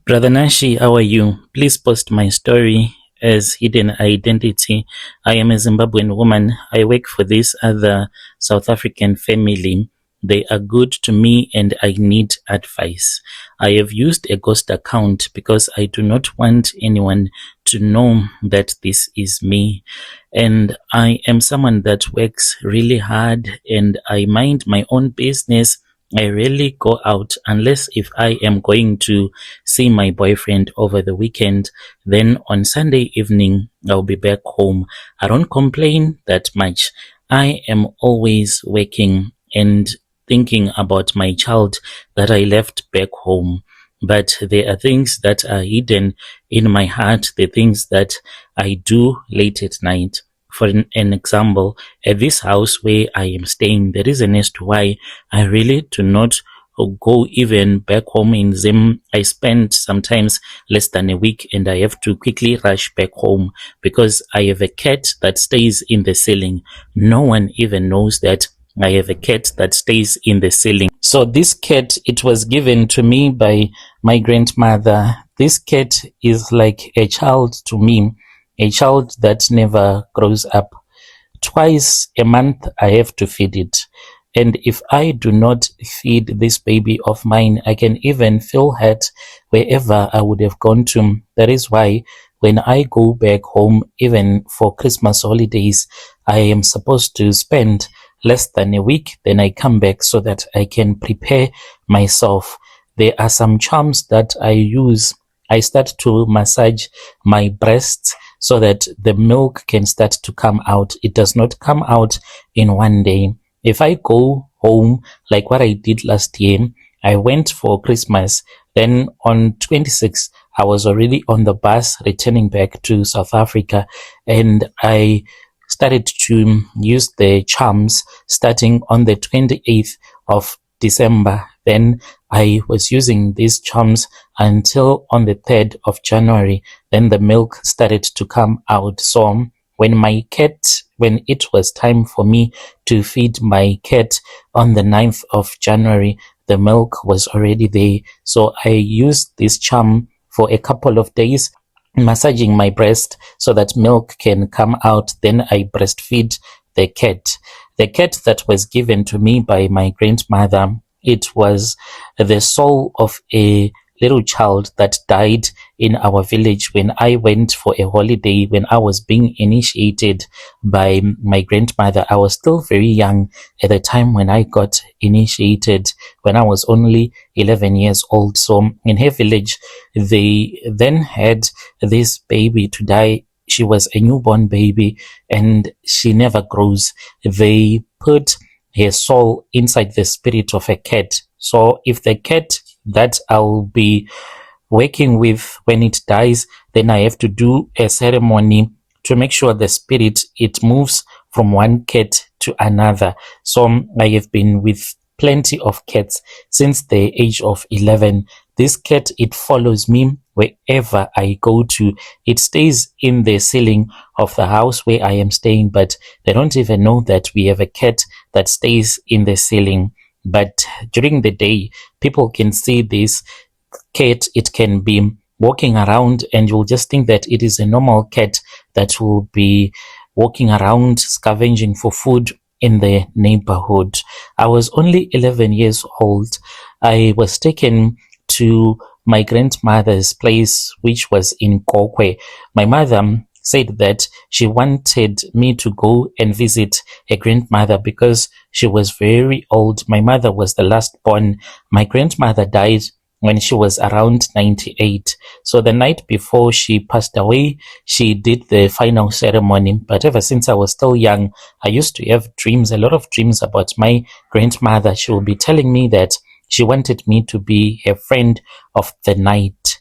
Brother Nashi, how are you? Please post my story as hidden identity. I am a Zimbabwean woman. I work for this other South African family. They are good to me and I need advice. I have used a ghost account because I do not want anyone to know that this is me. And I am someone that works really hard and I mind my own business. I rarely go out unless if I am going to see my boyfriend over the weekend. Then on Sunday evening, I'll be back home. I don't complain that much. I am always working and thinking about my child that I left back home. But there are things that are hidden in my heart, the things that I do late at night. For an example, at this house where I am staying, the reason as to why I really do not go even back home in Zim. I spend sometimes less than a week and I have to quickly rush back home because I have a cat that stays in the ceiling. No one even knows that I have a cat that stays in the ceiling. So this cat, it was given to me by my grandmother. This cat is like a child to me, a child that never grows up. Twice a month I have to feed it. And if I do not feed this baby of mine, I can even feel hurt wherever I would have gone to. That is why when I go back home, even for Christmas holidays, I am supposed to spend less than a week. Then I come back so that I can prepare myself. There are some charms that I use. I start to massage my breasts so that the milk can start to come out. It does not come out in one day. If I go home, like what I did last year, I went for Christmas. Then on 26th, I was already on the bus returning back to South Africa, and I started to use the charms starting on the 28th of December. Then I was using these charms until on the 3rd of January. Then the milk started to come out. So when it was time for me to feed my cat on the 9th of January, the milk was already there. So I used this charm for a couple of days, massaging my breast so that milk can come out. Then I breastfeed the cat. The cat that was given to me by my grandmother, it was the soul of a little child that died in our village when I went for a holiday, when I was being initiated by my grandmother. I was still very young at the time when I got initiated, when I was only 11 years old. So in her village, they then had this baby to die. She was a newborn baby and she never grows. They put her soul inside the spirit of a cat. So if the cat that I'll be working with, when it dies, then I have to do a ceremony to make sure the spirit, it moves from one cat to another. So I have been with plenty of cats since the age of 11. This cat, it follows me wherever I go to. It stays in the ceiling of the house where I am staying, but they don't even know that we have a cat that stays in the ceiling. But during the day, people can see this cat. It can be walking around and you'll just think that it is a normal cat that will be walking around scavenging for food in the neighborhood. I was only 11 years old. I was taken to my grandmother's place, which was in Kokwe. My mother said that she wanted me to go and visit her grandmother because she was very old. My mother was the last born. My grandmother died when she was around 98. So the night before she passed away, she did the final ceremony. But ever since I was still young, I used to have dreams, a lot of dreams about my grandmother. She would be telling me that she wanted me to be her friend of the night.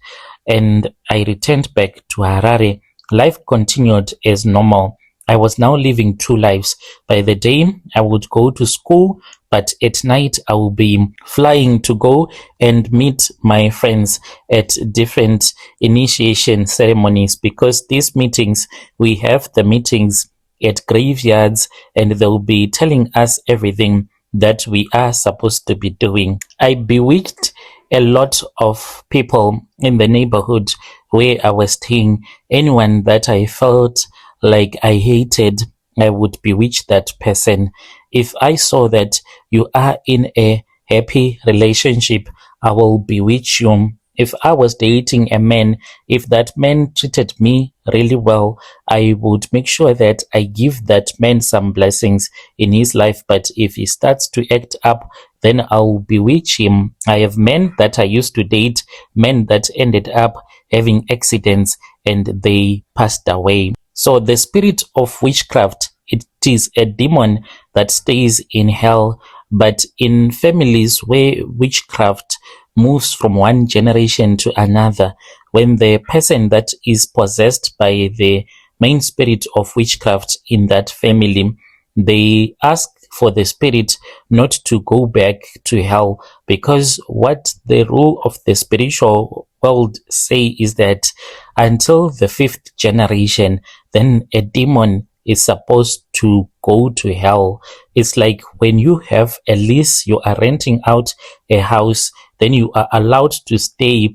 And I returned back to Harare. Life continued as normal. I was now living two lives. By the day, I would go to school, but at night, I will be flying to go and meet my friends at different initiation ceremonies, because these meetings, we have the meetings at graveyards and they'll be telling us everything that we are supposed to be doing. I bewitched a lot of people in the neighborhood where I was staying. Anyone that I felt like I hated, I would bewitch that person. If I saw that you are in a happy relationship, I will bewitch you. If I was dating a man, if that man treated me really well, I would make sure that I give that man some blessings in his life. But if he starts to act up, then I'll bewitch him. I have men that I used to date, men that ended up having accidents and they passed away. So the spirit of witchcraft, it is a demon that stays in hell. But in families where witchcraft moves from one generation to another, when the person that is possessed by the main spirit of witchcraft in that family, they ask for the spirit not to go back to hell, because what the rule of the spiritual world say is that until the fifth generation, then a demon is supposed to go to hell. It's like when you have a lease, you are renting out a house, then you are allowed to stay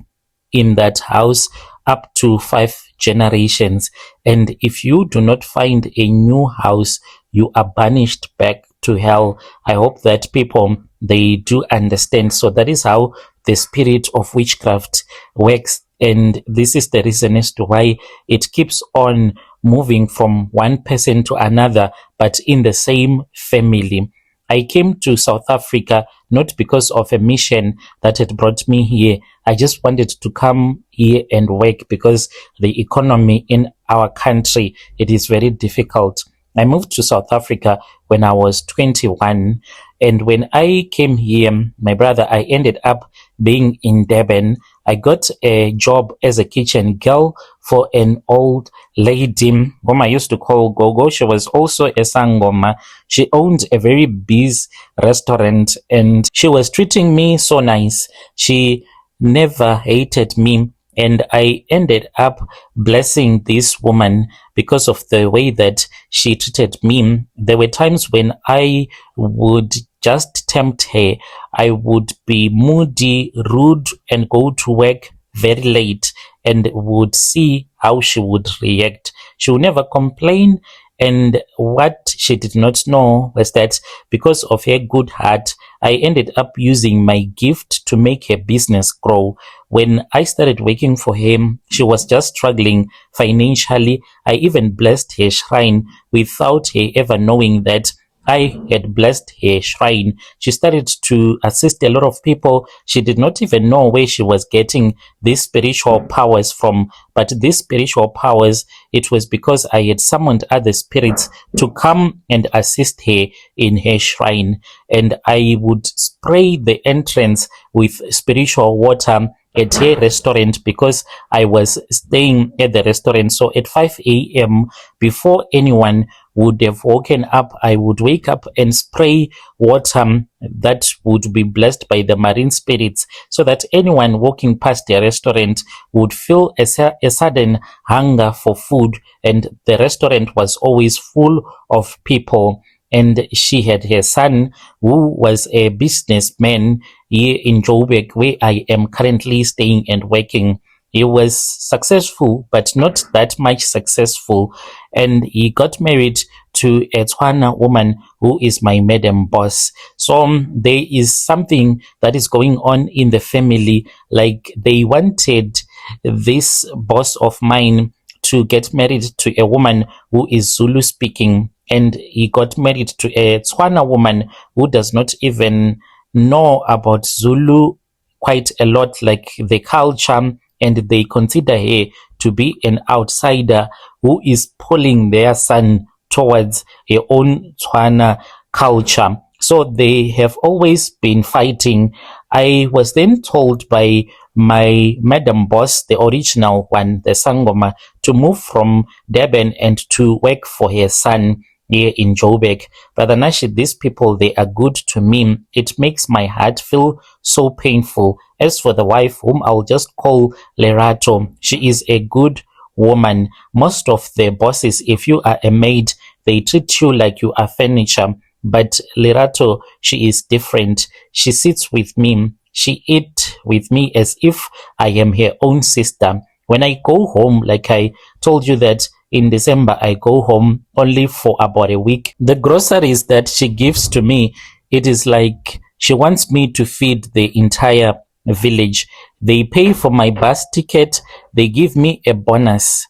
in that house up to 5 generations. And if you do not find a new house, you are banished back to hell. I hope that people, they do understand. So that is how the spirit of witchcraft works. And this is the reason as to why it keeps on moving from one person to another, but in the same family. I came to South Africa not because of a mission that had brought me here. I just wanted to come here and work because the economy in our country, it is very difficult. I moved to South Africa when I was 21. And when I came here, my brother, I ended up being in Durban. I got a job as a kitchen girl for an old lady whom I used to call Gogo. She was also a sangoma. She owned a very busy restaurant and she was treating me so nice. She never hated me. And I ended up blessing this woman because of the way that she treated me. There were times when I would just tempt her. I would be moody, rude, and go to work very late and would see how she would react. She would never complain. And what she did not know was that because of her good heart, I ended up using my gift to make her business grow. When I started working for him, she was just struggling financially. I even blessed her shrine without her ever knowing that I had blessed her shrine. She started to assist a lot of people. She did not even know where she was getting these spiritual powers from. But these spiritual powers, it was because I had summoned other spirits to come and assist her in her shrine. And I would spray the entrance with spiritual water at her restaurant because I was staying at the restaurant. So at 5 a.m., before anyone would have woken up, I would wake up and spray water that would be blessed by the marine spirits so that anyone walking past the restaurant would feel a sudden hunger for food. And the restaurant was always full of people. And she had her son, who was a businessman here in Joburg, where I am currently staying and working. He was successful, but not that much successful. And he got married to a Tswana woman who is my madam boss. So there is something that is going on in the family. Like they wanted this boss of mine to get married to a woman who is Zulu speaking. And he got married to a Tswana woman who does not even know about Zulu quite a lot, like the culture, and they consider her to be an outsider who is pulling their son towards her own Tswana culture. So they have always been fighting. I was then told by my madam boss, the original one, the Sangoma, to move from Durban and to work for her son here in Joburg. Brother Nashi, these people, they are good to me. It makes my heart feel so painful. As for the wife, whom I'll just call Lerato, she is a good woman. Most of the bosses, if you are a maid, they treat you like you are furniture. But Lerato, she is different. She sits with me. She eat with me as if I am her own sister. When I go home, like I told you that in December, I go home only for about a week. The groceries that she gives to me, it is like she wants me to feed the entire village. They pay for my bus ticket. They give me a bonus.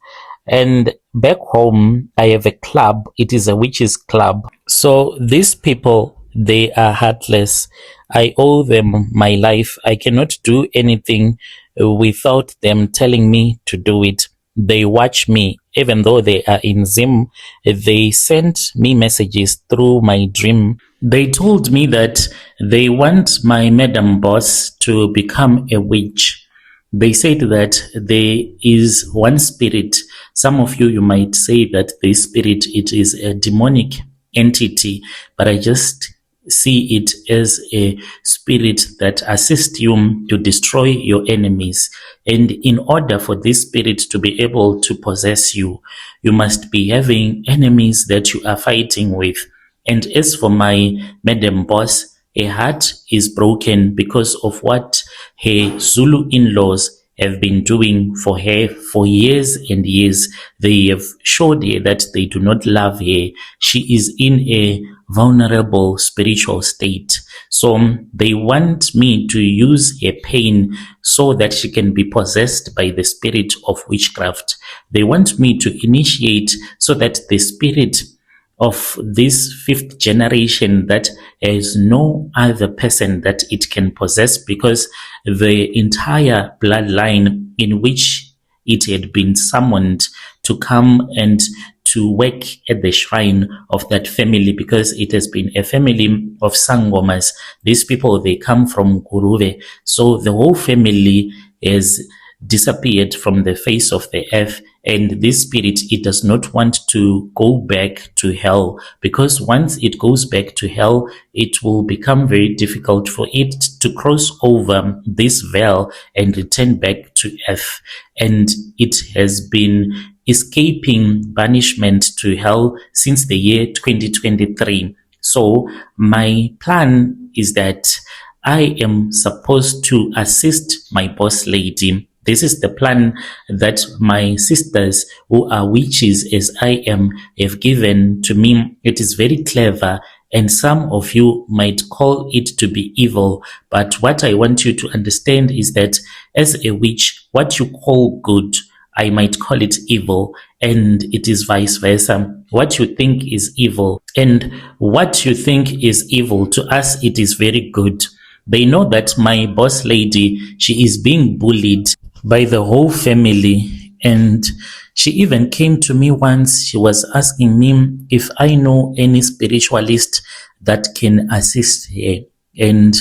And back home, I have a club. It is a witches club. So these people, they are heartless. I owe them my life. I cannot do anything without them telling me to do it. They watch me, even though they are in Zim. They sent me messages through my dream. They told me that they want my madam boss to become a witch. They said that there is one spirit. Some of you might say that this spirit, it is a demonic entity, but I just see it as a spirit that assists you to destroy your enemies. And in order for this spirit to be able to possess you, you must be having enemies that you are fighting with. And as for my madam boss, her heart is broken because of what her Zulu in-laws have been doing for her for years and years. They have showed her that they do not love her. She is in a vulnerable spiritual state. So they want me to use her pain so that she can be possessed by the spirit of witchcraft. They want me to initiate so that the spirit of this fifth generation that has no other person that it can possess, because the entire bloodline in which it had been summoned to come and to work at the shrine of that family, because it has been a family of sangomas. These people, they come from Guruve. So the whole family has disappeared from the face of the earth, and this spirit, it does not want to go back to hell, because once it goes back to hell, it will become very difficult for it to cross over this veil and return back to earth. And it has been escaping banishment to hell since the year 2023. So my plan is that I am supposed to assist my boss lady. This is the plan that my sisters, who are witches as I am, have given to me. It is very clever, and some of you might call it to be evil. But what I want you to understand is that as a witch, what you call good, I might call it evil, and it is vice versa. What you think is evil and what you think is evil, to us, it is very good. They know that my boss lady, she is being bullied by the whole family. And she even came to me once. She was asking me if I know any spiritualist that can assist her. And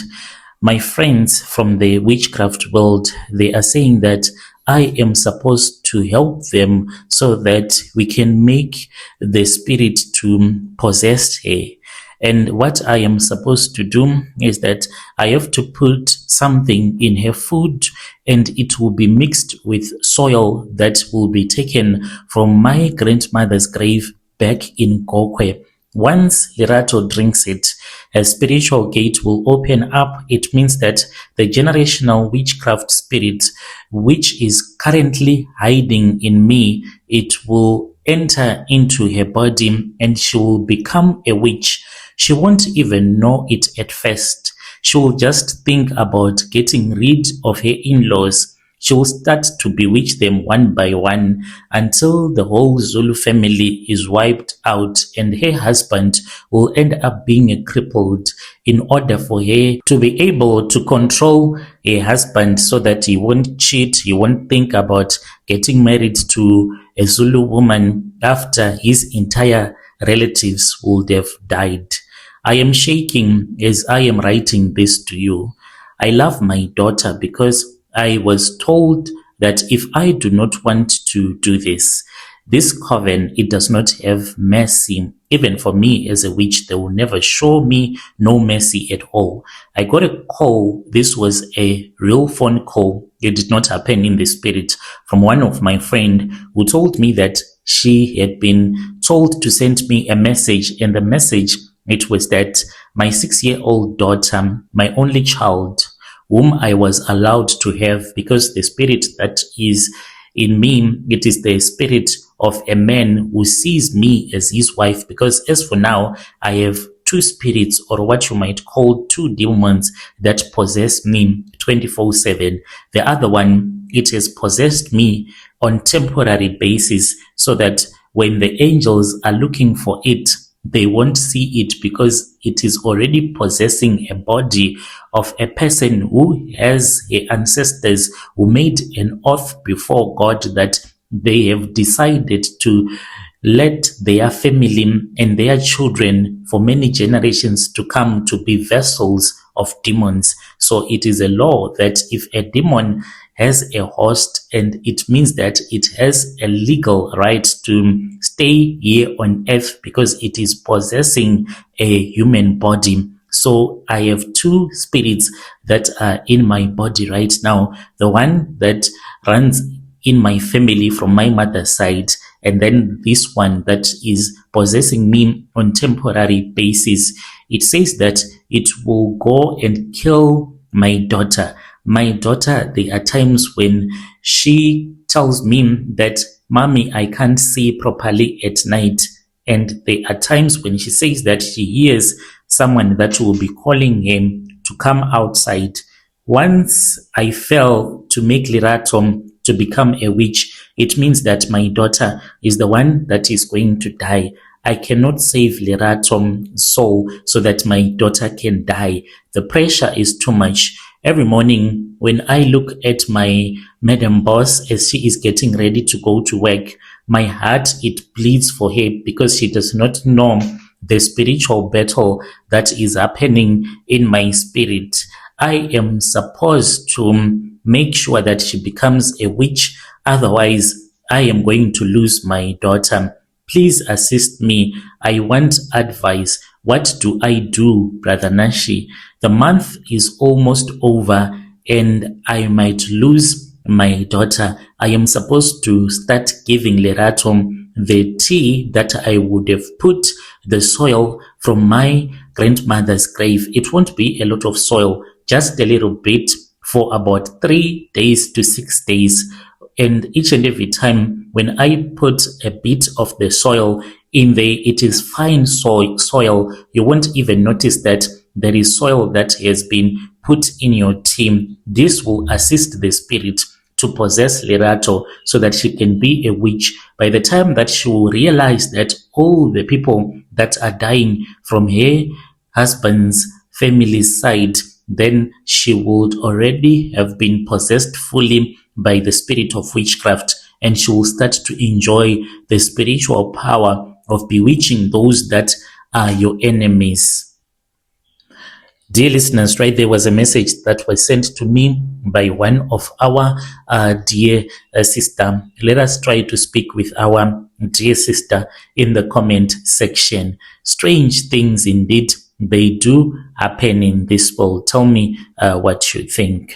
my friends from the witchcraft world, they are saying that I am supposed to help them so that we can make the spirit to possess her. And what I am supposed to do is that I have to put something in her food, and it will be mixed with soil that will be taken from my grandmother's grave back in Kokwe. Once Lirato drinks it, a spiritual gate will open up. It means that the generational witchcraft spirit, which is currently hiding in me, it will enter into her body and she will become a witch. She won't even know it at first. She will just think about getting rid of her in-laws. She will start to bewitch them one by one until the whole Zulu family is wiped out, and her husband will end up being crippled in order for her to be able to control her husband so that he won't cheat, he won't think about getting married to a Zulu woman after his entire relatives would have died. I am shaking as I am writing this to you. I love my daughter because I was told that if I do not want to do this coven, it does not have mercy. Even for me as a witch, they will never show me no mercy at all. I got a call. This was a real phone call. It did not happen in the spirit, from one of my friend who told me that she had been told to send me a message, and the message, it was that my 6-year-old daughter, my only child, whom I was allowed to have, because the spirit that is in me, it is the spirit of a man who sees me as his wife. Because as for now, I have two spirits, or what you might call two demons, that possess me 24/7. The other one, it has possessed me on temporary basis, so that when the angels are looking for it, they won't see it, because it is already possessing a body of a person who has ancestors who made an oath before God that they have decided to let their family and their children for many generations to come to be vessels of demons. So it is a law that if a demon has a host, and it means that it has a legal right to stay here on earth, because it is possessing a human body. So I have two spirits that are in my body right now. The one that runs in my family from my mother's side, and then this one that is possessing me on temporary basis. It says that it will go and kill my daughter. My daughter, there are times when she tells me that, "Mommy, I can't see properly at night." And there are times when she says that she hears someone that will be calling him to come outside. Once I fell to make Liratom to become a witch, it means that my daughter is the one that is going to die. I cannot save Liratom's soul so that my daughter can die. The pressure is too much. Every morning when I look at my madam boss as she is getting ready to go to work, my heart, it bleeds for her, because she does not know the spiritual battle that is happening in my spirit. I am supposed to make sure that she becomes a witch. Otherwise, I am going to lose my daughter. Please assist me. I want advice. What do I do, Brother Nashi? The month is almost over and I might lose my daughter. I am supposed to start giving Leratom the tea that I would have put the soil from my grandmother's grave. It won't be a lot of soil, just a little bit, for about 3 days to 6 days. And each and every time when I put a bit of the soil in there, it is fine soil. You won't even notice that there is soil that has been put in your tea. This will assist the spirit to possess Lerato so that she can be a witch. By the time that she will realize that all the people that are dying from her husband's family's side, then she would already have been possessed fully by the spirit of witchcraft, and she will start to enjoy the spiritual power of bewitching those that are your enemies. Dear listeners, right, there was a message that was sent to me by one of our dear sister. Let us try to speak with our dear sister in the comment section. Strange things indeed, they do happen in this world. Tell me what you think.